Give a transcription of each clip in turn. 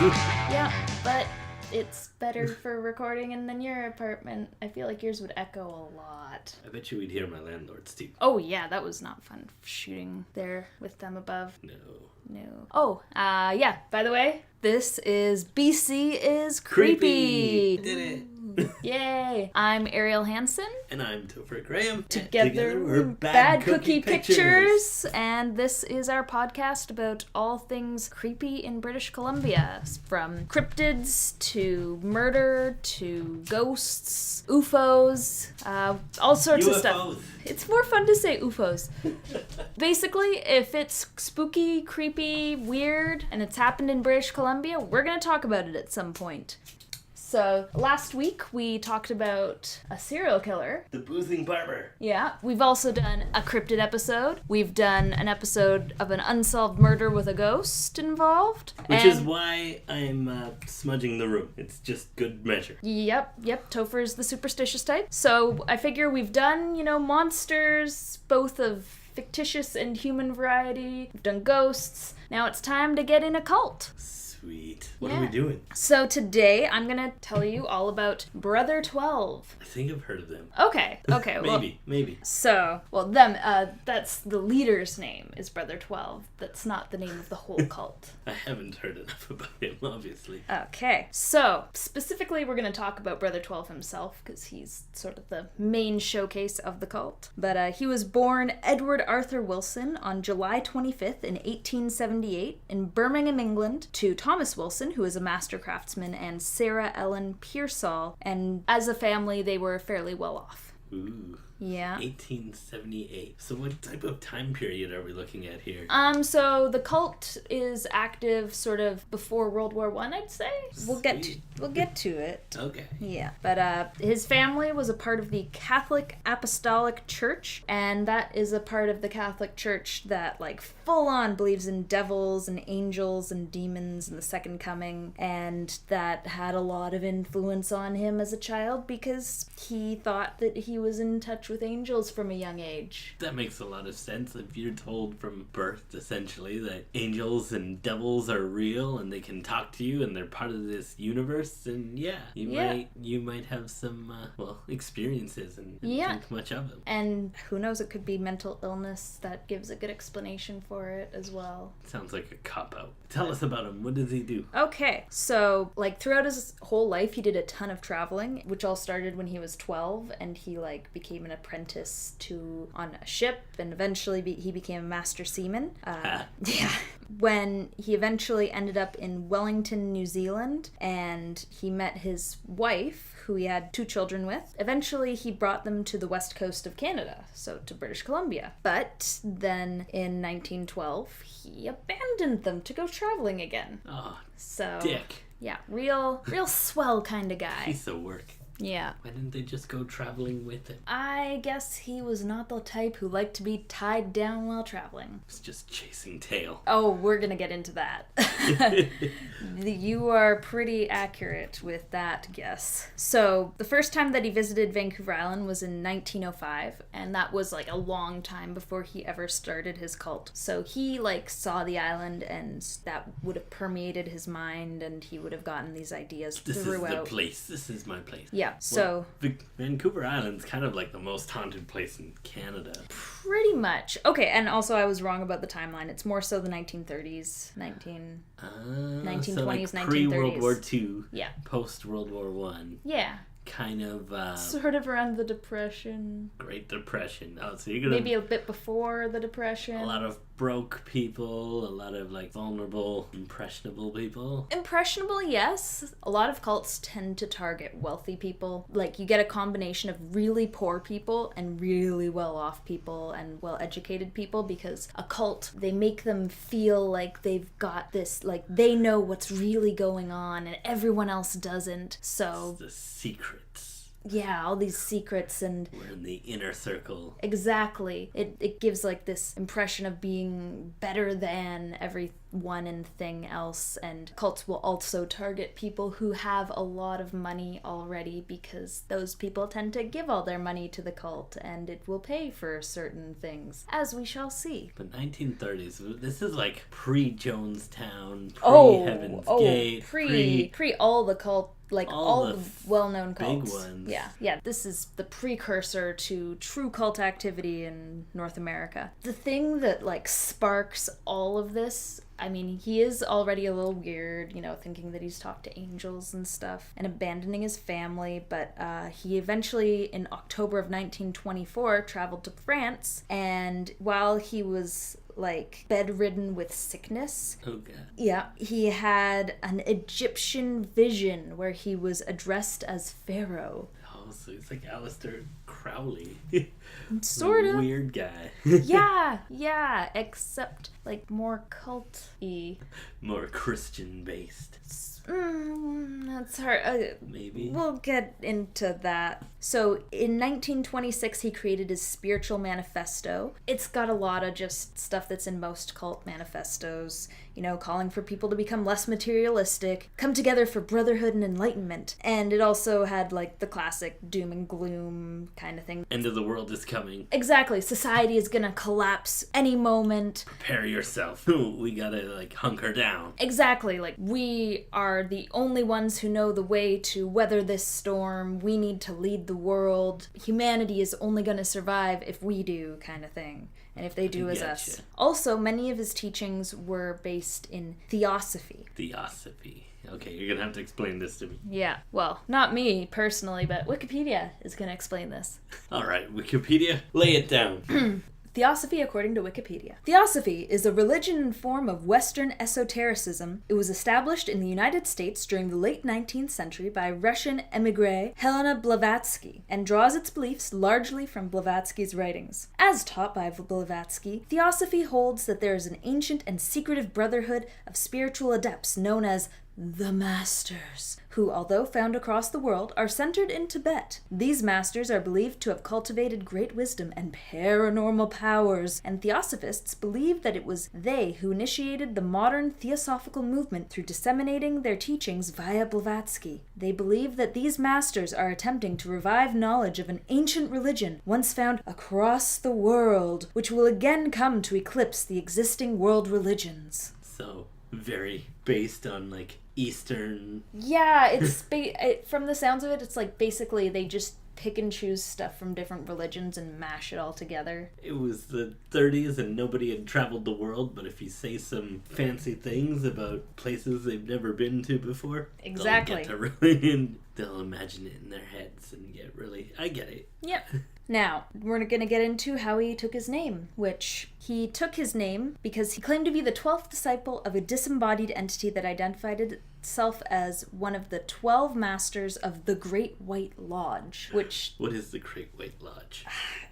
Yeah, but it's better for recording in than your apartment. I feel like yours would echo a lot. I bet you we'd hear my landlords too. Oh yeah, that was not fun shooting there with them above. No. Oh, yeah, by the way, this is BC is Creepy. Did it. Yay. I'm Ariel Hansen. And I'm Topher Graham. Together we're Bad Cookie Pictures. And this is our podcast about all things creepy in British Columbia. From cryptids to murder to ghosts, UFOs, all sorts of stuff. It's more fun to say UFOs. Basically, if it's spooky, creepy, weird, and it's happened in British Columbia, we're going to talk about it at some point. So, last week we talked about a serial killer. The boozing barber. Yeah. We've also done a cryptid episode. We've done an episode of an unsolved murder with a ghost involved. Which is why I'm smudging the room. It's just good measure. Yep. Topher's the superstitious type. So, I figure we've done, monsters, both of fictitious and human variety. We've done ghosts. Now it's time to get in a cult. Sweet. What are we doing? So today I'm going to tell you all about Brother XII. I think I've heard of them. Okay. Maybe. So, that's the leader's name is Brother XII. That's not the name of the whole cult. I haven't heard enough about him, obviously. Okay. So, specifically we're going to talk about Brother XII himself because he's sort of the main showcase of the cult. But he was born Edward Arthur Wilson on July 25th in 1878 in Birmingham, England, to Thomas Wilson, who is a master craftsman, and Sarah Ellen Pearsall, and as a family they were fairly well off. Ooh. Yeah. 1878. So what type of time period are we looking at here? So the cult is active sort of before World War I, I'd say. We'll get to it. Okay. Yeah. But his family was a part of the Catholic Apostolic Church, and that is a part of the Catholic Church that full on believes in devils and angels and demons and the second coming, and that had a lot of influence on him as a child because he thought that he was in touch with angels from a young age. That makes a lot of sense if you're told from birth, essentially, that angels and devils are real and they can talk to you and they're part of this universe. And you might have some experiences and think much of them. And who knows, it could be mental illness that gives a good explanation for it as well. Sounds like a cop-out. Tell us about him. What does he do? Okay, so throughout his whole life he did a ton of traveling, which all started when he was 12, and he became an apprentice on a ship, and eventually he became a master seaman. When he eventually ended up in Wellington, New Zealand, and he met his wife, who he had 2 children with. Eventually he brought them to the west coast of Canada, so to British Columbia. But then in 1912 he abandoned them to go traveling again. Oh, so dick. Yeah, real swell kind of guy. Piece of work. Yeah. Why didn't they just go traveling with him? I guess he was not the type who liked to be tied down while traveling. It's just chasing tail. Oh, we're gonna get into that. You are pretty accurate with that guess. So, the first time that he visited Vancouver Island was in 1905, and that was a long time before he ever started his cult. So he saw the island, and that would have permeated his mind, and he would have gotten these ideas throughout. This is the place. This is my place. Yeah, so... Vancouver Island's kind of the most haunted place in Canada. Pretty much. Okay, and also I was wrong about the timeline. It's more so the 1930s, 1920s, so 1930s. Pre-World War II. Yeah. Post-World War I. Yeah. Kind of... sort of around the Depression. Great Depression. Oh, so you're gonna... Maybe a bit before the Depression. A lot of broke people, a lot of vulnerable, impressionable people. Impressionable, yes. A lot of cults tend to target wealthy people. You get a combination of really poor people and really well-off people and well-educated people, because a cult, they make them feel like they've got this, they know what's really going on and everyone else doesn't. So it's the secrets. Yeah, all these secrets and... We're in the inner circle. Exactly. It gives like this impression of being better than everyone and thing else, and cults will also target people who have a lot of money already because those people tend to give all their money to the cult and it will pay for certain things, as we shall see. But 1930s, this is like pre-Jonestown, pre-Heaven's Gate, pre all the cult, like all the well-known cults. Big ones. Yeah. This is the precursor to true cult activity in North America. The thing that like sparks all of this, I mean, he is already a little weird, thinking that he's talked to angels and stuff and abandoning his family, but he eventually, in October of 1924, traveled to France, and while he was like bedridden with sickness. Oh god. Yeah, he had an Egyptian vision where he was addressed as Pharaoh. Oh, so he's like Aleister Crowley. Sort of. Weird guy. yeah, except like more cult-y. More Christian based. That's hard. Maybe. We'll get into that. So, in 1926, he created his spiritual manifesto. It's got a lot of just stuff that's in most cult manifestos. Calling for people to become less materialistic, come together for brotherhood and enlightenment. And it also had, like, the classic doom and gloom kind of thing. End of the world is coming. Exactly. Society is gonna collapse any moment. Prepare yourself. We gotta, like, hunker down. Exactly. Like, we are the only ones who know the way to weather this storm. We need to lead the world. Humanity is only gonna survive if we do, kind of thing. And if they do as us. Also, many of his teachings were based in theosophy. Theosophy. Okay, you're gonna have to explain this to me. Yeah, well, not me personally, but Wikipedia is gonna explain this. Alright, Wikipedia, lay it down. Theosophy according to Wikipedia. Theosophy is a religion and form of Western esotericism. It was established in the United States during the late 19th century by Russian émigré Helena Blavatsky and draws its beliefs largely from Blavatsky's writings. As taught by Blavatsky, Theosophy holds that there is an ancient and secretive brotherhood of spiritual adepts known as the Masters, who, although found across the world, are centered in Tibet. These masters are believed to have cultivated great wisdom and paranormal powers, and theosophists believe that it was they who initiated the modern theosophical movement through disseminating their teachings via Blavatsky. They believe that these masters are attempting to revive knowledge of an ancient religion once found across the world, which will again come to eclipse the existing world religions. So, very based on, like, Eastern... Yeah, it's from the sounds of it, it's like basically they just pick and choose stuff from different religions and mash it all together. It was the 30s and nobody had traveled the world, but if you say some fancy things about places they've never been to before, exactly, they'll imagine it in their heads and get really... I get it. Yep. Now, we're going to get into how he took his name, which he took his name because he claimed to be the 12th disciple of a disembodied entity that identified itself as one of the 12 masters of the Great White Lodge, which... What is the Great White Lodge?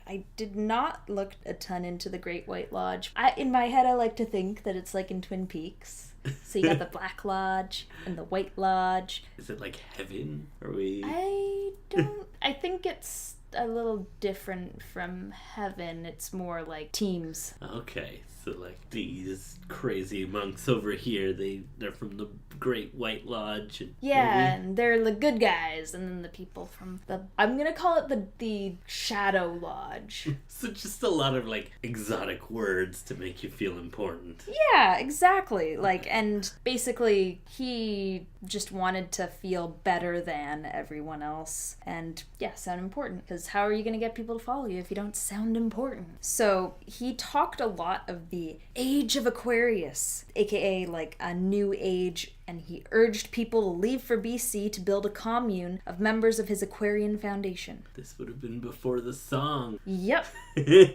I did not look a ton into the Great White Lodge. In my head, I like to think that it's like in Twin Peaks. So you got the Black Lodge and the White Lodge. Is it like heaven? Are we... I think it's a little different from heaven. It's more like teams. Okay, so like these crazy monks over here, they're from the Great White Lodge. And yeah, and they're the good guys, and then the people from I'm gonna call it the Shadow Lodge. So just a lot of like exotic words to make you feel important. Yeah, exactly. Like, and basically he just wanted to feel better than everyone else and sound important, because how are you going to get people to follow you if you don't sound important? So he talked a lot of the Age of Aquarius, aka like a new age, and he urged people to leave for BC to build a commune of members of his Aquarian Foundation. This would have been before the song. Yep.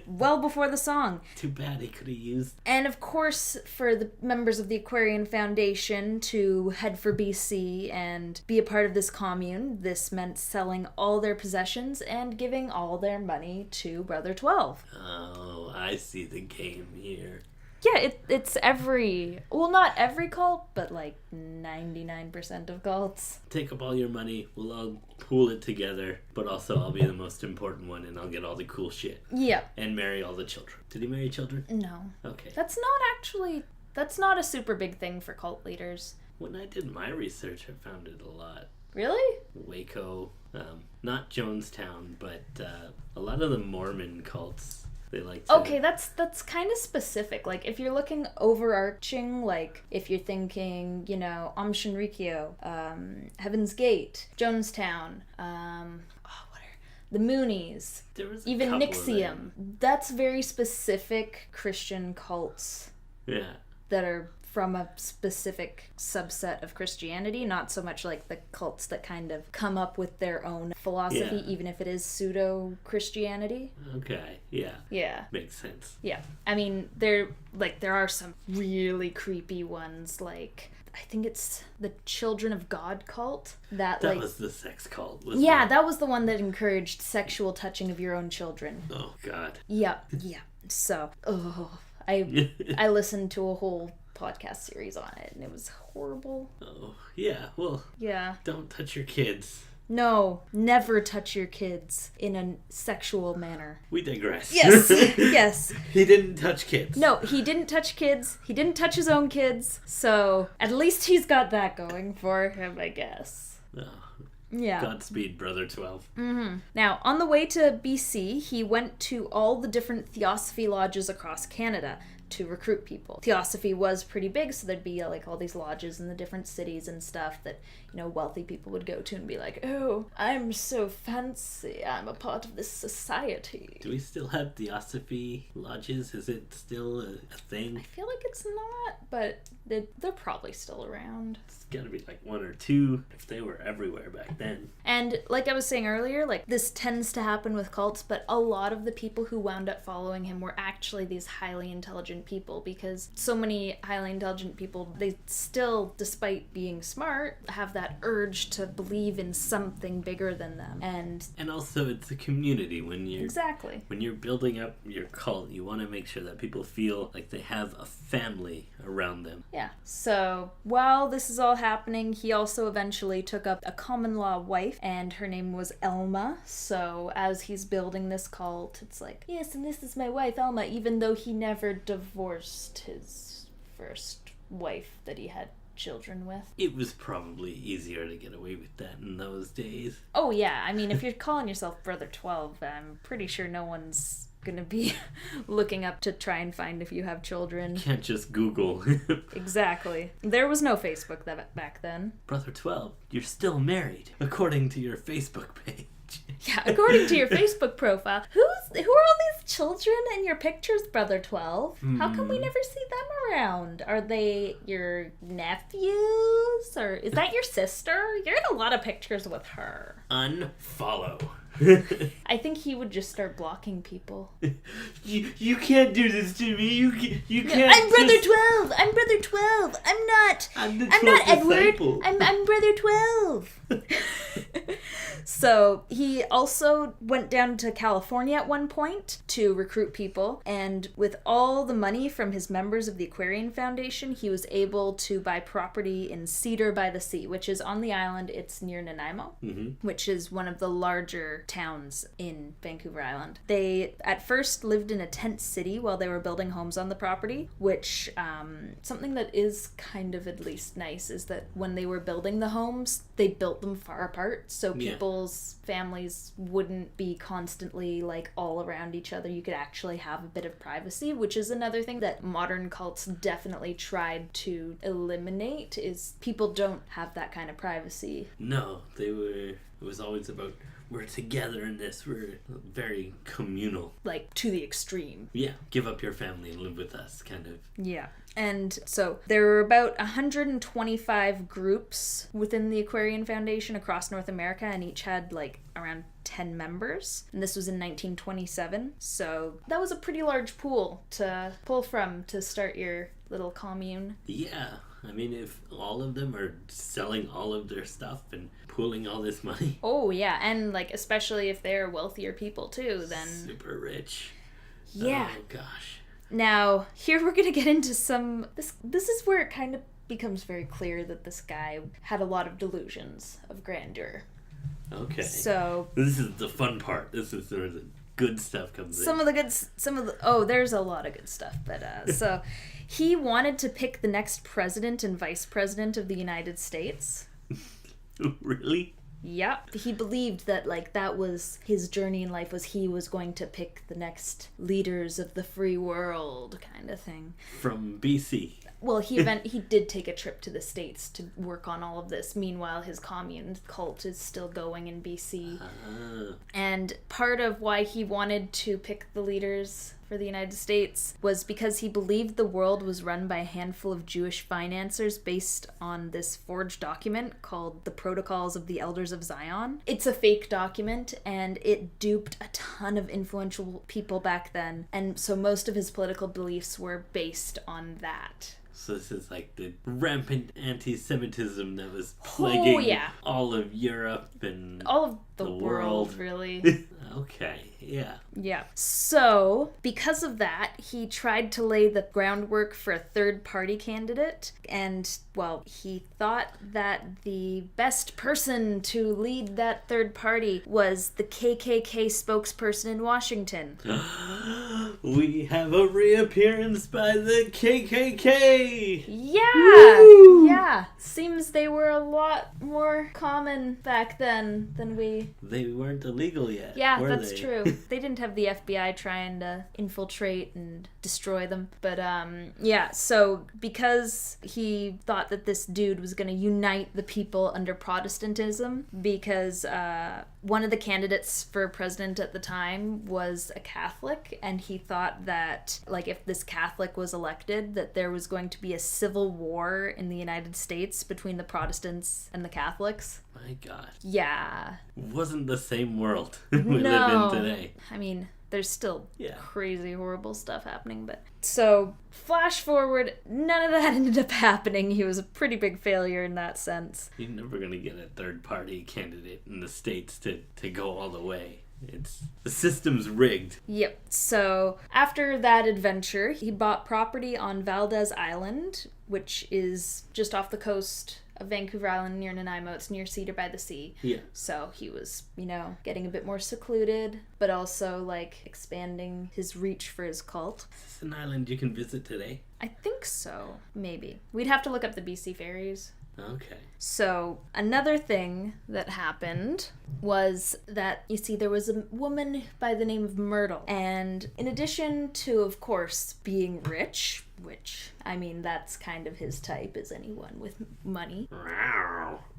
Well before the song. Too bad he could have used... And of course, for the members of the Aquarian Foundation to head for BC and be a part of this commune, this meant selling all their possessions and giving all their money to Brother 12. Oh, I see the game here. Yeah, it's not every cult, but like 99% of cults. Take up all your money, we'll all pool it together, but also I'll be the most important one and I'll get all the cool shit. Yeah. And marry all the children. Did he marry children? No. Okay. That's not a super big thing for cult leaders. When I did my research, I found it a lot. Really? Waco, not Jonestown, but a lot of the Mormon cults, they like to... Okay, that's kind of specific. Like, if you're looking overarching, like, if you're thinking, Aum Shinrikyo, Heaven's Gate, Jonestown, the Moonies, even Nixium. That's very specific Christian cults. Yeah. That are from a specific subset of Christianity, not so much like the cults that kind of come up with their own philosophy, even if it is pseudo-Christianity. Okay, yeah. Yeah. Makes sense. Yeah. I mean, there are some really creepy ones, like... I think it's the Children of God cult. That was the sex cult, wasn't it? Yeah, that was the one that encouraged sexual touching of your own children. Oh, God. Yeah. So, I listened to a whole podcast series on it, and it was horrible. Oh, yeah, well... Yeah. Don't touch your kids. No, never touch your kids in a sexual manner. We digress. Yes, yes. He didn't touch kids. No, he didn't touch kids. He didn't touch his own kids. So, at least he's got that going for him, I guess. Oh. Yeah. Godspeed, Brother XII. Mm-hmm. Now, on the way to BC, he went to all the different Theosophy lodges across Canada to recruit people. Theosophy was pretty big, so there'd be like all these lodges in the different cities and stuff that, wealthy people would go to and be like, oh, I'm so fancy, I'm a part of this society. Do we still have Theosophy lodges? Is it still a thing? I feel like it's not, but they're probably still around. It's gotta be like one or two if they were everywhere back then. And like I was saying earlier, like this tends to happen with cults, but a lot of the people who wound up following him were actually these highly intelligent people, because so many highly intelligent people, they still, despite being smart, have that urge to believe in something bigger than them. And also it's a community. When you're building up your cult, you want to make sure that people feel like they have a family around them. Yeah. So while this is all happening, he also eventually took up a common law wife, and her name was Elma. So as he's building this cult, it's like, yes, and this is my wife Elma, even though he never divorced his first wife that he had children with. It was probably easier to get away with that in those days. Oh yeah, I mean, if you're calling yourself Brother XII, I'm pretty sure no one's gonna be looking up to try and find if you have children. You can't just Google. Exactly. There was no Facebook back then. Brother XII, you're still married, according to your Facebook page. Yeah, according to your Facebook profile. Who are all these children in your pictures, Brother XII? How come we never see them around? Are they your nephews? Or is that your sister? You're in a lot of pictures with her. Unfollow. I think he would just start blocking people. You can't do this to me. You can't. I'm Brother XII. I'm Brother XII. I'm not Edward. I'm Brother XII. So he also went down to California at one point to recruit people, and with all the money from his members of the Aquarian Foundation, he was able to buy property in Cedar by the Sea, which is on the island. It's near Nanaimo, which is one of the larger towns in Vancouver Island. They at first lived in a tent city while they were building homes on the property, which something that is kind of at least nice is that when they were building the homes, they built them far apart, so people's families wouldn't be constantly like all around each other. You could actually have a bit of privacy, which is another thing that modern cults definitely tried to eliminate, is people don't have that kind of privacy. No, it was always about, we're together in this, we're very communal. Like, to the extreme. Yeah, give up your family and live with us, kind of. Yeah. And so there were about 125 groups within the Aquarian Foundation across North America, and each had like around 10 members. And this was in 1927. So that was a pretty large pool to pull from to start your little commune. Yeah. I mean, if all of them are selling all of their stuff and pooling all this money. Oh, yeah. And like, especially if they're wealthier people too, then... Super rich. Yeah. Oh, gosh. Now, here we're going to get into some... This is where it kind of becomes very clear that this guy had a lot of delusions of grandeur. Okay. So... This is the fun part. This is where the good stuff comes in. There's a lot of good stuff. But, so, he wanted to pick the next president and vice president of the United States. Really? Yep. He believed that, like, that was his journey in life, was he was going to pick the next leaders of the free world kind of thing. From BC. Well, he did take a trip to the States to work on all of this. Meanwhile, his commune cult is still going in BC. And part of why he wanted to pick the leaders for the United States was because he believed the world was run by a handful of Jewish financiers based on this forged document called the Protocols of the Elders of Zion. It's a fake document, and it duped a ton of influential people back then, and so most of his political beliefs were based on that. So this is like the rampant anti-Semitism that was plaguing all of Europe and all of the world, really. Okay, yeah. Yeah. So, because of that, he tried to lay the groundwork for a third-party candidate, and, well, he thought that the best person to lead that third party was the KKK spokesperson in Washington. We have a reappearance by the KKK! Yeah! Woo! Yeah. Seems they were a lot more common back then than we... They weren't illegal yet. Yeah, that's true. They didn't have the FBI trying to infiltrate and destroy them. But, yeah, so because he thought that this dude was going to unite the people under Protestantism, because one of the candidates for president at the time was a Catholic, and he thought that, like, if this Catholic was elected, that there was going to be a civil war in the United States between the Protestants and the Catholics. My God. Yeah. Wasn't the same world we live in today. I mean, there's still crazy, horrible stuff happening, but... So, flash forward, none of that ended up happening. He was a pretty big failure in that sense. You're never going to get a third-party candidate in the States to go all the way. The system's rigged. Yep. So, after that adventure, he bought property on Valdez Island, which is just off the coast of Vancouver Island near Nanaimo. It's near Cedar by the Sea. Yeah. So he was, getting a bit more secluded, but also, like, expanding his reach for his cult. Is this an island you can visit today? I think so. Maybe. We'd have to look up the BC ferries. Okay. So, another thing that happened was that, you see, there was a woman by the name of Myrtle. And in addition to, of course, being rich, which, I mean, that's kind of his type, is anyone with money.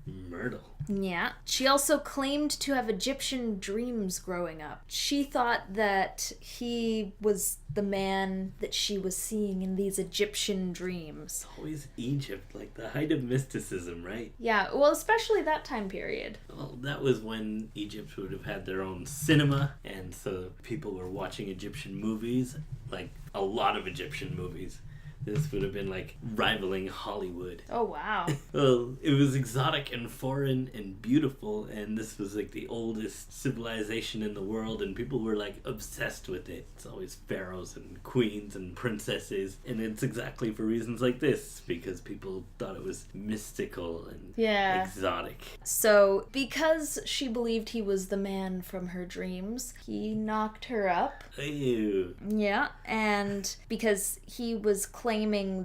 Myrtle. Yeah. She also claimed to have Egyptian dreams growing up. She thought that he was the man that she was seeing in these Egyptian dreams. Always Egypt, like the height of mysticism, right? Yeah, well, especially that time period. Well, that was when Egypt would have had their own cinema, and so people were watching Egyptian movies, like a lot of Egyptian movies. This would have been like rivaling Hollywood. Oh, wow. Well, it was exotic and foreign and beautiful, and this was like the oldest civilization in the world, and people were like obsessed with it. It's always pharaohs and queens and princesses, and it's exactly for reasons like this, because people thought it was mystical and exotic. So, because she believed he was the man from her dreams, he knocked her up. Ew. Yeah, and because he was claiming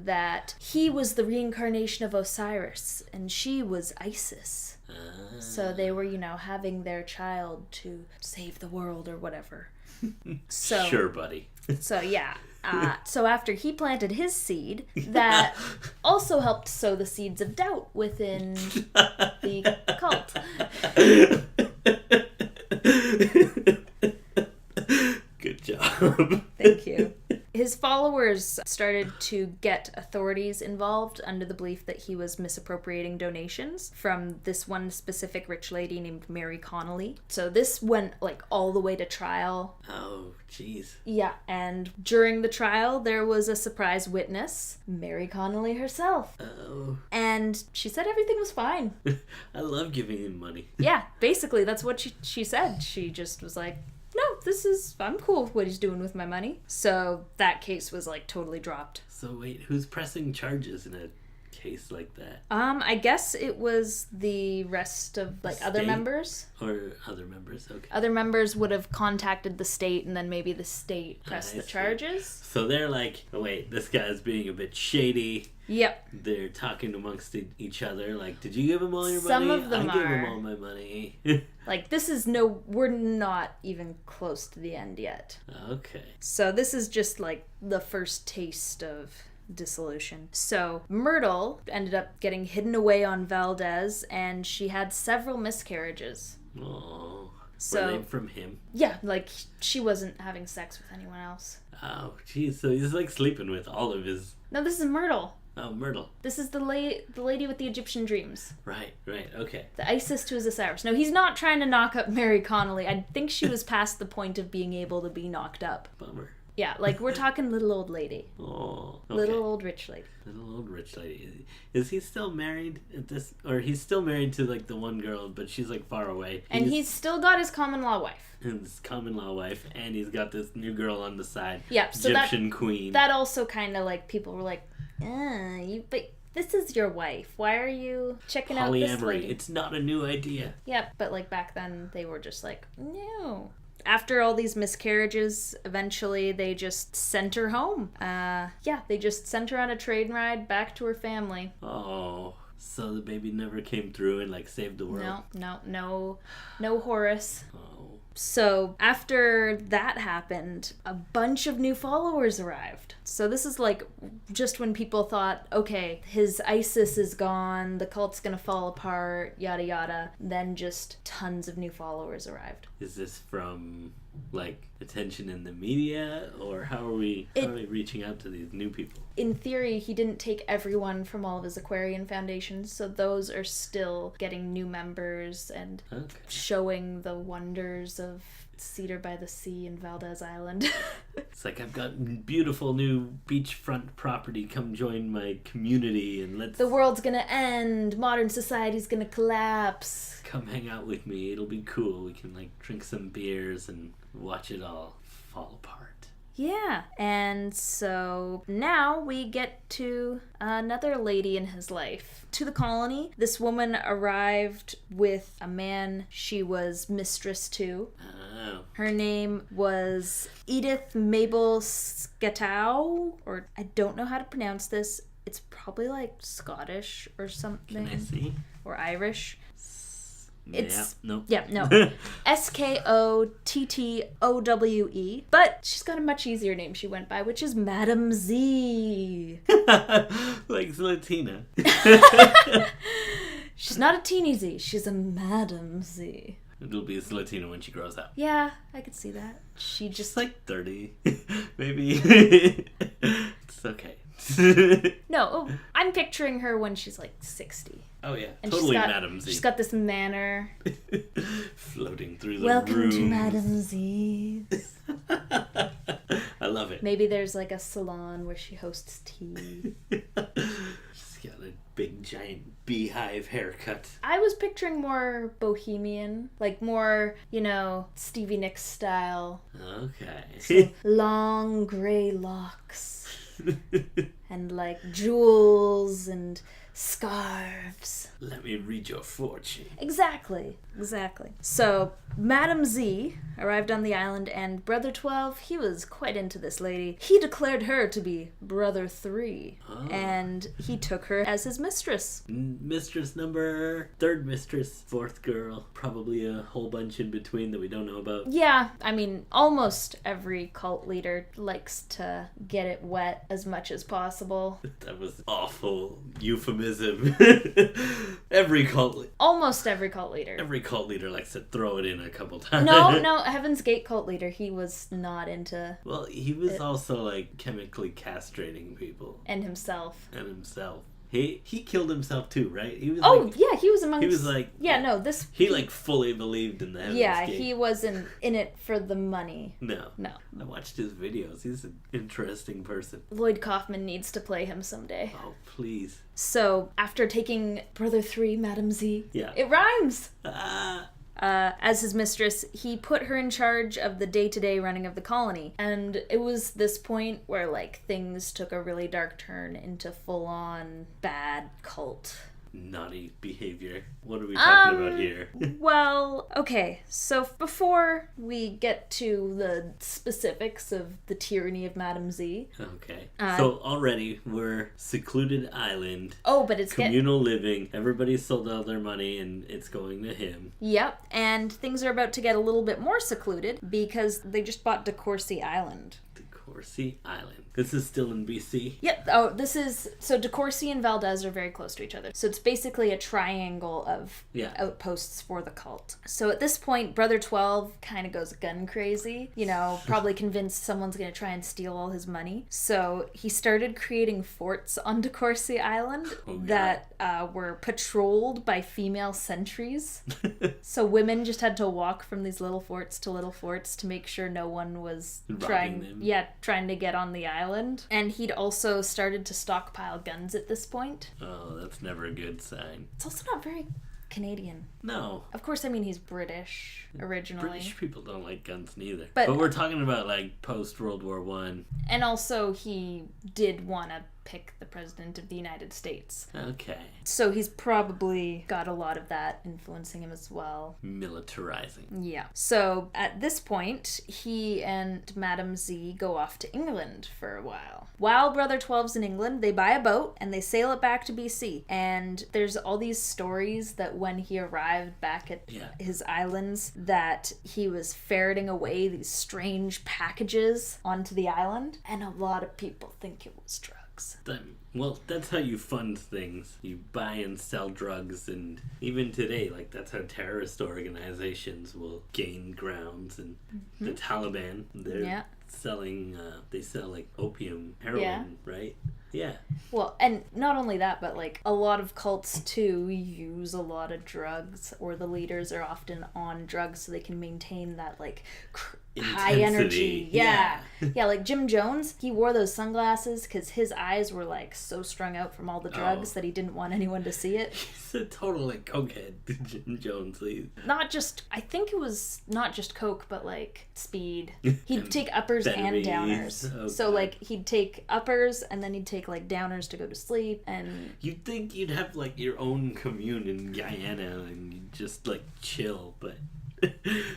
that he was the reincarnation of Osiris and she was Isis. So they were, having their child to save the world or whatever. So sure, buddy. So yeah. So after he planted his seed, that also helped sow the seeds of doubt within the cult. Good job. Thank you. His followers started to get authorities involved under the belief that he was misappropriating donations from this one specific rich lady named Mary Connolly. So this went all the way to trial. Oh, jeez. Yeah, and during the trial there was a surprise witness, Mary Connolly herself. Oh. And she said everything was fine. I love giving him money. Yeah, basically that's what she said. She just was like, no, I'm cool with what he's doing with my money. So that case was like totally dropped. So wait, who's pressing charges in a case like that? I guess it was the rest of like other members. Or other members, okay. Other members would have contacted the state, and then maybe the state pressed the charges. So they're like, oh wait, this guy's being a bit shady. Yep. They're talking amongst each other, like, did you give him all your Some money? of them I are. gave him all my money. Like, we're not even close to the end yet. Okay. So this is just like the first taste of dissolution. So Myrtle ended up getting hidden away on Valdez, and she had several miscarriages. Oh. So, were they from him? Yeah, like she wasn't having sex with anyone else. Oh, geez. So he's like sleeping with all of his... No, this is Myrtle. Oh, Myrtle. This is the lady with the Egyptian dreams. Right, okay. The Isis to his Osiris. No, he's not trying to knock up Mary Connolly. I think she was past the point of being able to be knocked up. Bummer. Yeah, like we're talking little old lady. Oh, okay. Little old rich lady. Little old rich lady. Is he still married at this, or he's still married to like the one girl, but she's like far away? And he's still got his common law wife. His common law wife, and he's got this new girl on the side. Yeah, so Egyptian queen. That also kind of like people were like, but this is your wife. Why are you checking out this lady? Polyamory. It's not a new idea. Yeah, but like back then they were just like, no. After all these miscarriages, eventually they just sent her home. They just sent her on a train ride back to her family. Oh, so the baby never came through and like saved the world? No Horace. Oh. So after that happened, a bunch of new followers arrived. So this is like just when people thought, okay, his ISIS is gone, the cult's gonna fall apart, yada yada. Then just tons of new followers arrived. Is this from like attention in the media, or how are we reaching out to these new people? In theory, he didn't take everyone from all of his Aquarian Foundations, so those are still getting new members and showing the wonders of Cedar by the Sea and Valdez Island. It's like, I've got beautiful new beachfront property, come join my community and let's... The world's gonna end, modern society's gonna collapse. Come hang out with me, it'll be cool. We can like drink some beers and watch it all fall apart. Yeah, and so now we get to another lady in his life. To the colony, this woman arrived with a man she was mistress to. Oh. Her name was Edith Mabel Skatow, or I don't know how to pronounce this. It's probably like Scottish or something. Can I see? Or Irish. It's no. Skottowe, but she's got a much easier name she went by, which is Madam Z. Like Latina. She's not a teeny Z, she's a Madam Z. It'll be a Latina when she grows up. Yeah, I could see that. She's like 30, maybe. It's okay. No, I'm picturing her when she's like 60. Oh yeah, and totally Madam Z. She's got this manner. Floating through the Welcome rooms. to Madam Z. I love it. Maybe there's like a salon where she hosts tea. She's got a big giant beehive haircut. I was picturing more bohemian, like more, Stevie Nicks style. Okay. So long gray locks. And like jewels and scarves. Let me read your fortune. Exactly. So, Madam Z arrived on the island, and Brother 12, he was quite into this lady. He declared her to be Brother 3, and he took her as his mistress. Mistress number, third mistress, fourth girl, probably a whole bunch in between that we don't know about. Yeah, I mean, almost every cult leader likes to get it wet as much as possible. That was awful euphemism. Almost every cult leader. Every cult leader likes to throw it in a couple times. No, Heaven's Gate cult leader, he was not into... Well, he was also like chemically castrating people. And himself. He killed himself too, right? He was he was amongst... He was like... He fully believed in the Heaven's Gate. He wasn't in it for the money. No. I watched his videos. He's an interesting person. Lloyd Kaufman needs to play him someday. Oh, please. So, after taking Brother 3, Madam Z... Yeah. It rhymes! as his mistress, he put her in charge of the day-to-day running of the colony. And it was this point where, like, things took a really dark turn into full-on bad cult. Naughty behavior. What are we talking about here? Well, okay, so before we get to the specifics of the tyranny of Madame Z. Okay. So already we're secluded island. Oh, but it's communal living. Everybody sold all their money and it's going to him. Yep, and things are about to get a little bit more secluded because they just bought DeCourcy Island. DeCourcy Island. This is still in BC? Yep. Oh, this is... So DeCourcy and Valdez are very close to each other. So it's basically a triangle of outposts for the cult. So at this point, Brother 12 kind of goes gun crazy. You know, probably convinced someone's going to try and steal all his money. So he started creating forts on DeCourcy Island that were patrolled by female sentries. So women just had to walk from these little forts to make sure no one was trying to get on the island. And he'd also started to stockpile guns at this point. Oh, that's never a good sign. It's also not very Canadian. No. Of course, I mean, he's British originally. British people don't like guns neither. But we're talking about, like, post-World War I. And also, he did want to pick the president of the United States. Okay. So he's probably got a lot of that influencing him as well. Militarizing. Yeah. So at this point, he and Madame Z go off to England for a while. While Brother 12's in England, they buy a boat and they sail it back to BC. And there's all these stories that when he arrived back at his islands, that he was ferreting away these strange packages onto the island. And a lot of people think it was drugs. Well, that's how you fund things. You buy and sell drugs, and even today, like, that's how terrorist organizations will gain grounds. And the Taliban, they're selling, they sell, like, opium, heroin, right? Yeah. Well, and not only that, but, like, a lot of cults, too, use a lot of drugs, or the leaders are often on drugs so they can maintain that, like, high energy. Yeah, like Jim Jones, he wore those sunglasses because his eyes were, like, so strung out from all the drugs that he didn't want anyone to see it. He's a total, like, cokehead, Jim Jones. I think it was not just coke, but, like, speed. He'd take uppers and downers. Okay. So, like, he'd take uppers and then he'd take, like, downers to go to sleep. And you'd think you'd have, like, your own commune in Guyana and you'd just, like, chill, but...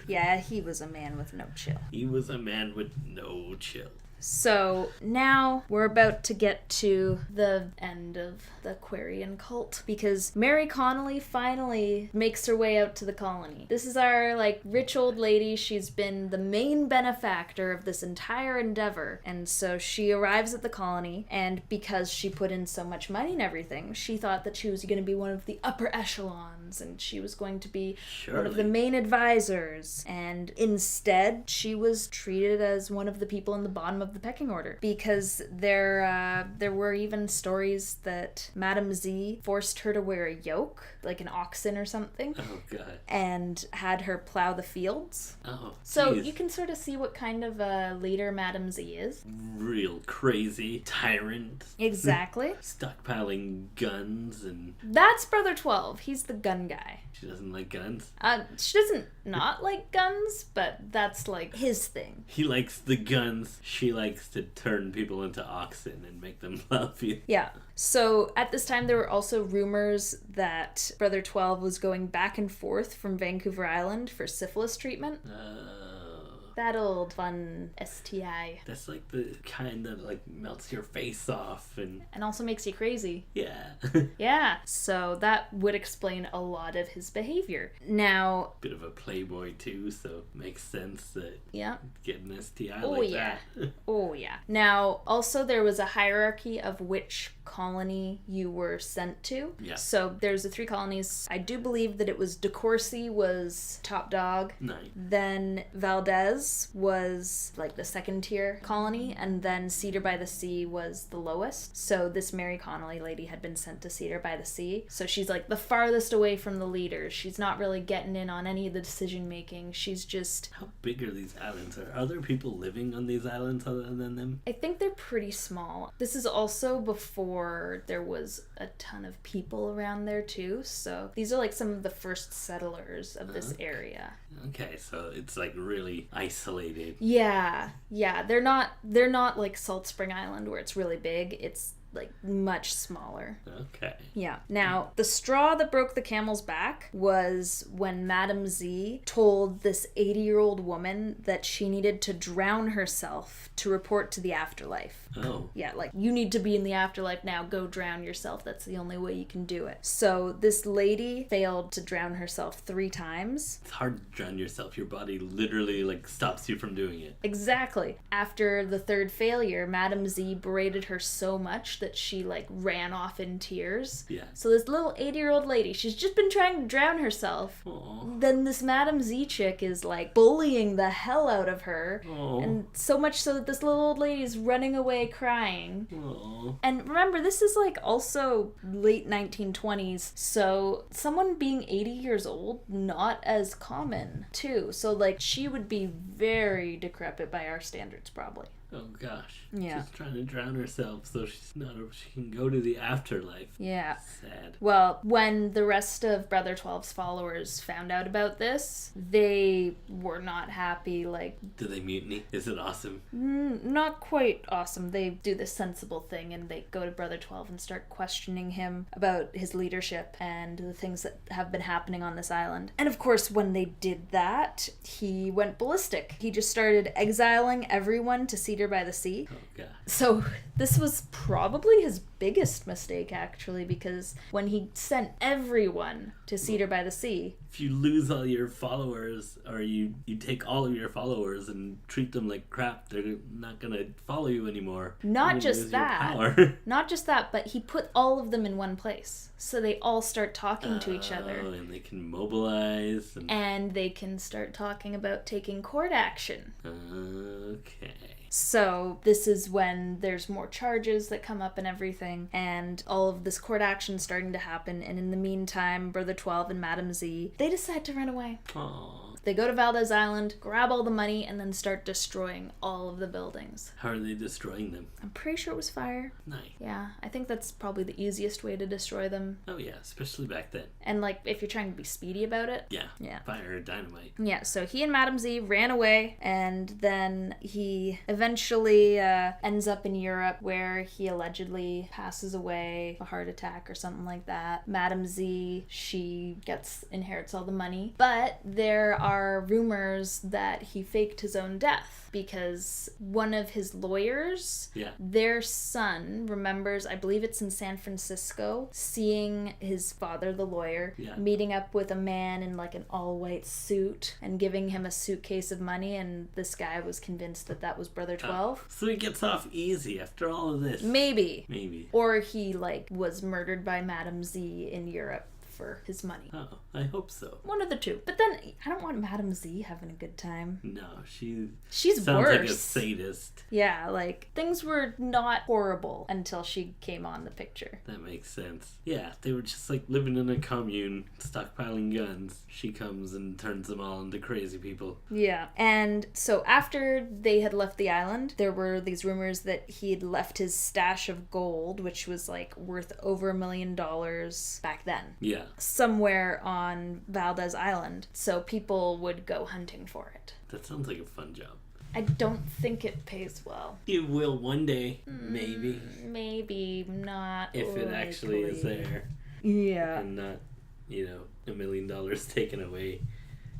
Yeah, he was a man with no chill. He was a man with no chill. So now we're about to get to the end of the Aquarian cult because Mary Connolly finally makes her way out to the colony. This is our, like, rich old lady. She's been the main benefactor of this entire endeavor. And so she arrives at the colony, and because she put in so much money and everything, she thought that she was going to be one of the upper echelons and she was going to be one of the main advisors. And instead, she was treated as one of the people in the bottom of the pecking order because there were even stories that Madame Z forced her to wear a yoke, like an oxen or something. Oh, God. And had her plow the fields. Oh, so you can sort of see what kind of a leader Madame Z is. Real crazy tyrant. Exactly. Stockpiling guns and... That's Brother 12. He's the gun guy. She doesn't like guns? She doesn't not like guns, but that's, like, his thing. He likes the guns. She likes to turn people into oxen and make them love you. Yeah. So at this time, there were also rumors that Brother 12 was going back and forth from Vancouver Island for syphilis treatment. That old fun STI. That's like the kind that, like, melts your face off and also makes you crazy. Yeah. Yeah. So that would explain a lot of his behavior. Now, bit of a playboy too, so makes sense that get an STI that. Oh yeah. Now, also there was a hierarchy of which colony you were sent to. Yeah. So there's the 3 colonies. I do believe that it was DeCourcy was top dog. Nice. Then Valdez was, like, the second tier colony, and then Cedar by the Sea was the lowest. So this Mary Connolly lady had been sent to Cedar by the Sea. So she's, like, the farthest away from the leaders. She's not really getting in on any of the decision making. She's just... How big are these islands? Are other people living on these islands other than them? I think they're pretty small. This is also before there was a ton of people around there too. So these are like some of the first settlers of this area. Okay, so it's like really isolated. Yeah. They're not like Salt Spring Island where it's really big. It's like much smaller. Okay. Yeah. Now, the straw that broke the camel's back was when Madame Z told this 80-year-old woman that she needed to drown herself to report to the afterlife. Oh. Yeah, like, you need to be in the afterlife now, go drown yourself. That's the only way you can do it. So this lady failed to drown herself 3 times. It's hard to drown yourself. Your body literally like stops you from doing it. Exactly. After the 3rd failure, Madame Z berated her so much that she like ran off in tears. Yeah. So this little 80-year-old lady, she's just been trying to drown herself. Aww. Then this Madame Z chick is like bullying the hell out of her. Aww. And so much so that this little old lady is running away crying. Aww. And remember, this is like also late 1920s, so someone being 80 years old, not as common too. So like she would be very decrepit by our standards probably. Oh gosh. Yeah. She's trying to drown herself so she can go to the afterlife. Yeah. Sad. Well, when the rest of Brother XII's followers found out about this, they were not happy. Like, Do they mutiny? Is it awesome? not quite awesome. They do the sensible thing and they go to Brother XII and start questioning him about his leadership and the things that have been happening on this island. And of course, when they did that, he went ballistic. He just started exiling everyone to Cedar by the Sea. Oh god. So this was probably his biggest mistake, actually, because when he sent everyone to Cedar by the Sea... If you lose all your followers, or you take all of your followers and treat them like crap, they're not going to follow you anymore. Not just that. Not just that, but he put all of them in one place. So they all start talking to each other. Oh, and they can mobilize. And they can start talking about taking court action. Okay. So this is when there's more charges that come up and everything, and all of this court action starting to happen. And in the meantime, Brother XII and Madame Z, they decide to run away. Aww. They go to Valdez Island, grab all the money, and then start destroying all of the buildings. How are they destroying them? I'm pretty sure it was fire. Nice. Yeah, I think that's probably the easiest way to destroy them. Oh yeah, especially back then. And like, if you're trying to be speedy about it. Yeah. Yeah. Fire or dynamite. Yeah, so he and Madame Z ran away, and then he eventually ends up in Europe, where he allegedly passes away, a heart attack or something like that. Madame Z, she inherits all the money, but there are rumors that he faked his own death because one of his lawyers, their son, remembers, I believe it's in San Francisco, seeing his father, the lawyer, meeting up with a man in like an all-white suit and giving him a suitcase of money, and this guy was convinced that that was Brother XII. So he gets off easy after all of this. Maybe. Or he like was murdered by Madame Z in Europe for his money. Oh, I hope so. One of the two. But then I don't want Madame Z having a good time. No, she's sounds worse. like a sadist. Yeah, like things were not horrible until she came on the picture. That makes sense. Yeah, they were just like living in a commune, stockpiling guns. She comes and turns them all into crazy people. Yeah. And so after they had left the island, there were these rumors that he had left his stash of gold, which was like worth over $1 million back then. Yeah. Somewhere on Valdez Island, so people would go hunting for it. That sounds like a fun job. I don't think it pays well. It will one day, maybe. Maybe not. If likely. It actually is there. Yeah. And not, $1 million taken away,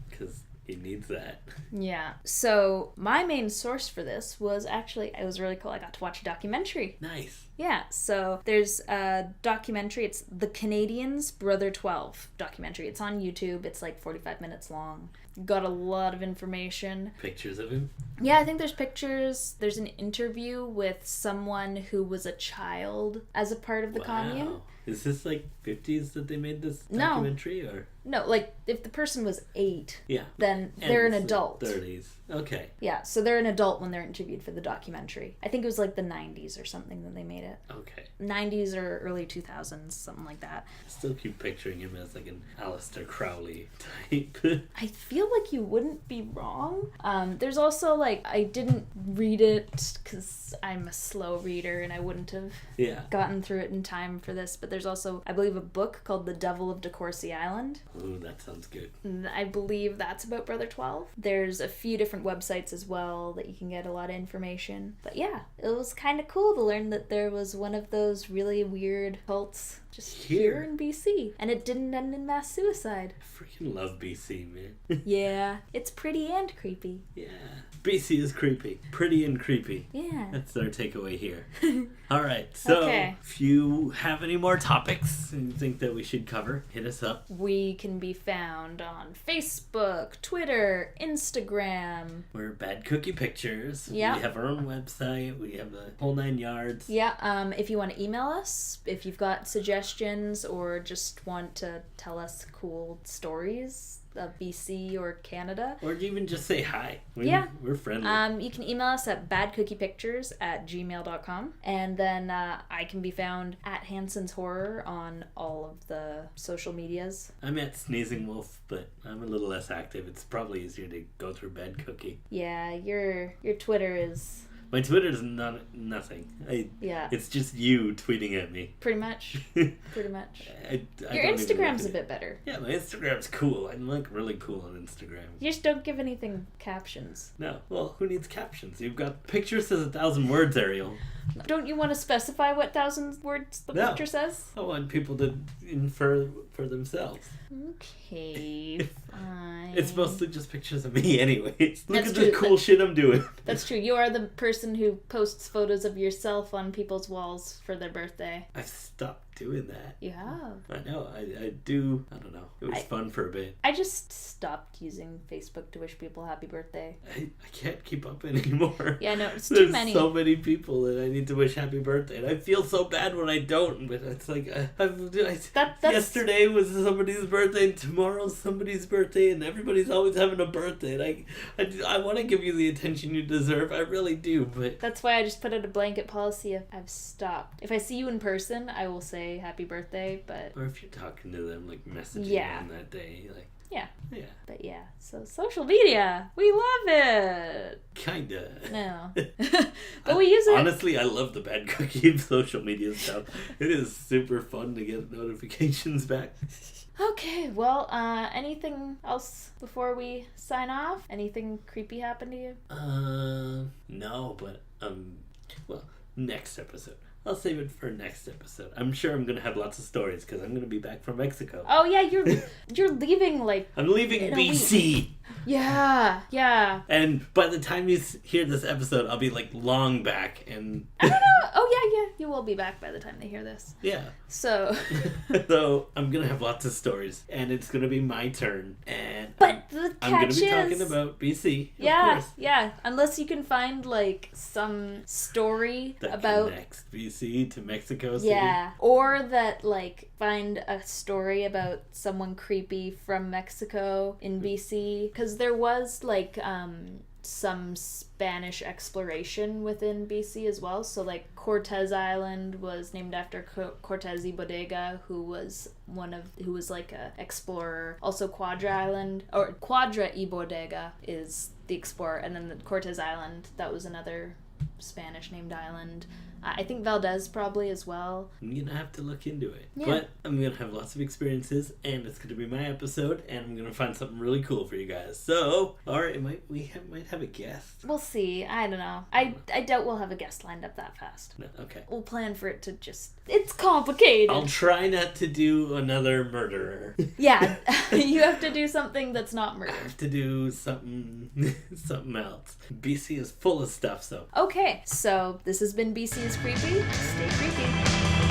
because he needs that. Yeah. So my main source for this was actually, it was really cool. I got to watch a documentary. Nice. Yeah, so there's a documentary. It's The Canadians' Brother XII documentary. It's on YouTube. It's like 45 minutes long. Got a lot of information. Pictures of him? Yeah, I think there's pictures. There's an interview with someone who was a child as a part of the commune. Is this like 50s that they made this documentary? Or no, like if the person was 8, yeah, then they're an adult. 30s. Okay. Yeah, so they're an adult when they're interviewed for the documentary. I think it was like the 90s or something that they made it. Okay. 90s or early 2000s, something like that. I still keep picturing him as like an Aleister Crowley type. I feel like you wouldn't be wrong. There's also like, I didn't read it because I'm a slow reader and I wouldn't have gotten through it in time for this, but there's also, I believe, a book called The Devil of DeCourcy Island. Ooh, that sounds good. And I believe that's about Brother 12. There's a few different websites as well that you can get a lot of information. But yeah, it was kind of cool to learn that there was one of those really weird cults just here in BC. And it didn't end in mass suicide. I freaking love BC, man. Yeah, it's pretty and creepy. Yeah. BC is creepy. Pretty and creepy. Yeah. That's our takeaway here. All right. So if you have any more topics and you think that we should cover, hit us up. We can be found on Facebook, Twitter, Instagram. We're Bad Cookie Pictures. Yeah. We have our own website. We have the whole 9 yards. Yeah. If you want to email us, if you've got suggestions or just want to tell us cool stories of BC or Canada. Or even just say hi. We're friendly. You can email us at badcookiepictures@gmail.com. And then I can be found at Hanson's Horror on all of the social medias. I'm at Sneezing Wolf, but I'm a little less active. It's probably easier to go through Bad Cookie. Yeah, your Twitter is... My Twitter's nothing. It's just you tweeting at me. Pretty much. Pretty much. Your Instagram's a bit better. Yeah, my Instagram's cool. I'm like really cool on Instagram. You just don't give anything captions. No. Well, who needs captions? You've got picture says 1,000 words, Ariel. Don't you want to specify what 1,000 words the picture says? I want people to infer for themselves. Okay, fine. It's mostly just pictures of me anyways. Look at the cool shit I'm doing. That's true. You are the person who posts photos of yourself on people's walls for their birthday. I've stopped doing that. You have. I know. I do. I don't know. It was fun for a bit. I just stopped using Facebook to wish people happy birthday. I can't keep up anymore. Yeah, no, it's too many. There's so many people that I need to wish happy birthday, and I feel so bad when I don't. But it's like yesterday was somebody's birthday, and tomorrow's somebody's birthday, and everybody's always having a birthday. And I want to give you the attention you deserve. I really do, but that's why I just put out a blanket policy. I've stopped. If I see you in person, I will say happy birthday, but or if you're talking to them, like messaging on that day, like yeah. But yeah, so social media, we love it. Kinda. No. But we use it. Honestly, I love the Bad Cookie social media stuff. It is super fun to get notifications back. Okay, well, anything else before we sign off? Anything creepy happen to you? No, but well, next episode. I'll save it for next episode. I'm sure I'm going to have lots of stories because I'm going to be back from Mexico. Oh, yeah, you're leaving, like... I'm leaving BC. Yeah. And by the time you hear this episode, I'll be, like, long back and... I don't know. Oh, yeah. You will be back by the time they hear this. Yeah. So... So, I'm going to have lots of stories. And it's going to be my turn. And but I'm going to be talking about BC, yeah, of course. Yeah. Unless you can find, like, some story that about... connects BC to Mexico City. Yeah. Or that, like, find a story about someone creepy from Mexico in BC. Because there was, like, some Spanish exploration within BC as well. So, like, Cortez Island was named after Cortez y Bodega, who was like a explorer. Also, Quadra y Bodega is the explorer, and then the Cortez Island, that was another Spanish named island. I think Valdez probably as well. I'm going to have to look into it. Yeah. But I'm going to have lots of experiences, and it's going to be my episode, and I'm going to find something really cool for you guys. So, alright, we might have a guest. We'll see. I don't know. I doubt we'll have a guest lined up that fast. No, okay. We'll plan for it to just... It's complicated. I'll try not to do another murderer. Yeah. You have to do something that's not murder. I have to do something else. BC is full of stuff, so... Okay, so this has been BC's Creepy. Stay creepy.